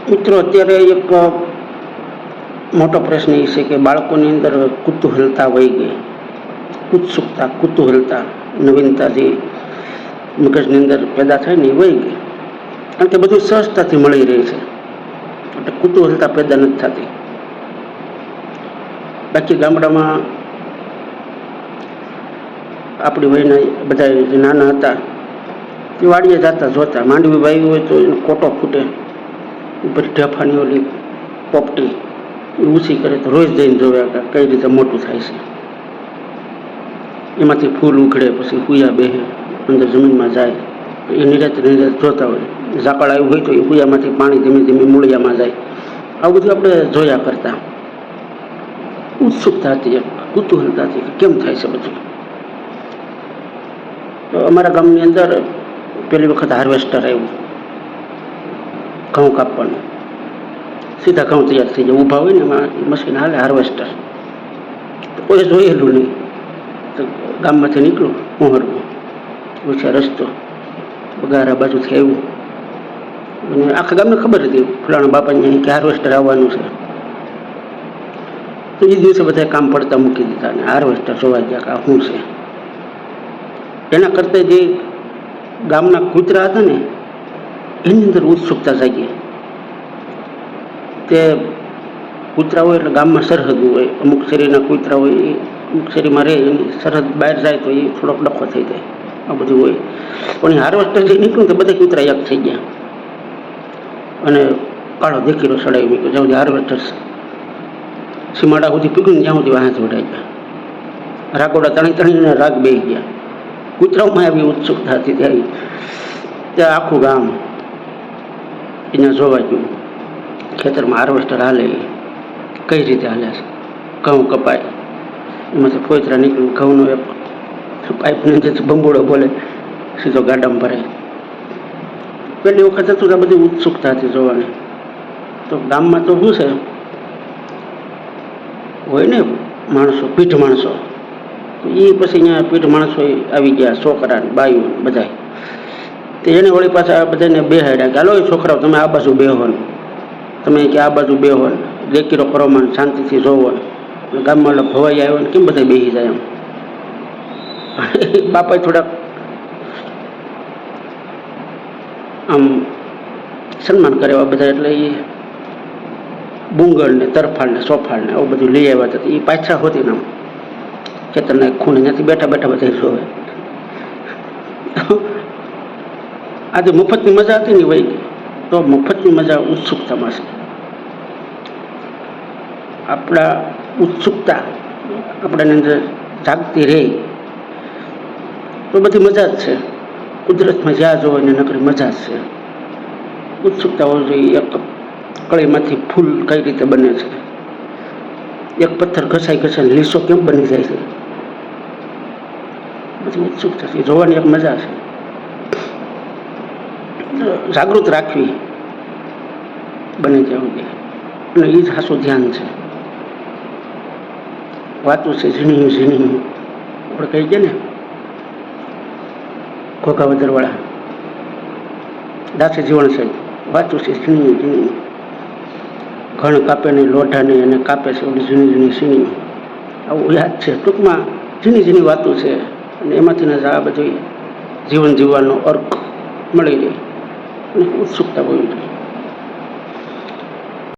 મિત્રો, અત્યારે એક મોટો પ્રશ્ન એ છે કે બાળકોની અંદર કુતૂહલતા વહી ગઈ. ઉત્સુકતા, કુતૂહલતા, નવીનતા જે મગજની અંદર પેદા થાય ને એ વહી ગઈ. કારણ કે બધું સહજતાથી મળી રહે છે, એટલે કુતૂહલતા પેદા નથી થતી. બાકી ગામડામાં આપણી વયના બધા જે નાના હતા એ વાડીએ જતા, જોતા. માંડવી વાવી હોય તો એનો કોટો ફૂટે, ઉપર ઢેફાની ઓલી પોપટી એ ઊંચી કરે તો રોજ જઈને જોયા કે કઈ રીતે મોટું થાય છે. એમાંથી ફૂલ ઉખડે, પછી હુયા બેહે, અંદર જમીનમાં જાય, એ નિરાતે જોતા હોય. ઝાકળ આવ્યું હોય તો એ હુયામાંથી પાણી ધીમે ધીમે મૂળિયામાં જાય. આવું બધું આપણે જોયા કરતા. ઉત્સુકતા હતી, કુતૂહલતા હતી કે કેમ થાય છે બધું. તો અમારા ગામની અંદર પહેલી વખત હાર્વેસ્ટર આવ્યું, ઘઉં કાપવાનું. સીધા ઘઉં તૈયાર થઈ જાય, ઊભા હોય ને એમાં મશીન હાલે, હાર્વેસ્ટર. તો કોઈ જોયેલું નહીં. તો ગામમાંથી નીકળું, પહોંચવું ઓછા રસ્તો બગારા બાજુથી આવ્યું, અને આખા ગામને ખબર હતી ફલાણા બાપાને કે હાર્વેસ્ટર આવવાનું છે. તો એ દિવસે બધા કામ પડતા મૂકી દીધા અને હાર્વેસ્ટર જોવા ગયા કે આ શું છે. એના કરતાં જે ગામના કૂતરા હતા ને એની અંદર ઉત્સુકતા જાગી. તે કૂતરા હોય એટલે ગામમાં સરહદ હોય, અમુક શેરીના કૂતરા હોય એ અમુક શેરીમાં રહે, એની સરહદ બહાર જાય તો એ થોડોક ડખો થઈ જાય, આ બધું હોય. પણ એ હાર્વેસ્ટર જે નીકળ્યું તો બધા કૂતરા એક થઈ ગયા અને કાળો દેખીરો સડાવી મૂક્યો. જ્યાં સુધી હાર્વેસ્ટર સીમાડા સુધી પીગ્યું ને ત્યાં સુધી વાંસ વઢાઈ ગયા. રાગોડા તણી તણીને રાગ બેસી ગયા. કૂતરાઓમાં આવી ઉત્સુકતા હતી. ત્યાં આખું ગામ એને જોવા ગયું. ખેતરમાં હાર્વેસ્ટર હાલે, કઈ રીતે હાલે છે. ઘઉં કપાય, એમાંથી ફોતરા નીકળ્યું, ઘઉંનો એક પાઇપની અંદરથી બંબોળો બોલે, સીધો ગાડામાં ભરાય. પહેલી વખત હતું આ બધી ઉત્સુકતા હતી જોવાની. તો ગામમાં તો શું છે, હોય ને માણસો, પીઠ માણસો, એ પછી અહીંયા પીઠ માણસો આવી ગયા, છોકરા બાયું બધા. તો એને વળી પાછા બધાને બેહાડ્યા કે હાલો એ છોકરાઓ તમે આ બાજુ બેહો ને, તમે કે આ બાજુ બેહો ને, દેખીરો કરો માં શાંતિથી જોવો ને. ગામમાં એટલે ભવાઈ આવ્યો ને કેમ બધા બેસી જાય એમ. બાપાએ થોડાક આમ સન્માન કરે એવા બધા, એટલે એ બુંગળ ને તરફાળ ને સોફાળ ને આવું બધું લઈ આવ્યા હતા. એ પાછા હોતી ને આમ ખેતરના ખૂણે ત્યાંથી બેઠા બેઠા બધા જોવે. આજે મફતની મજા હતી ને વહી ગઈ. તો મફતની મજા ઉત્સુકતામાં છે. આપણા ઉત્સુકતા આપણાની અંદર જાગતી રહે તો બધી મજા જ છે. કુદરતમાં જ્યાં જોવો એને નકરી મજા જ છે. ઉત્સુકતા હોવી જોઈએ. એક કળીમાંથી ફૂલ કઈ રીતે બને છે, એક પથ્થર ઘસાઈ ઘસાઈને લીસો કેમ બની જાય છે, બધી ઉત્સુકતા છે. જોવાની એક મજા છે. જાગૃત રાખવી બને ત્યાં સુધી, અને એ જ હાસું ધ્યાન છે. વાતું છે ઝીણી ઝીણી, આપણે કહી ગયા ને ઘોઘાવદરવાળા દાસે જીવણ સાહેબ, વાતું છે ઝીણી ઝીણી, ઘણ કાપે ને લોઢાને એને કાપે છે ઓલી ઝીણી ઝીણી ઝીણી. આવું યાદ છે. ટૂંકમાં ઝીણી ઝીણી વાતું છે, અને એમાંથી આ બધું જીવન જીવવાનો અર્ક મળી રહે અને ઉત્સુકતા હોવી જોઈએ.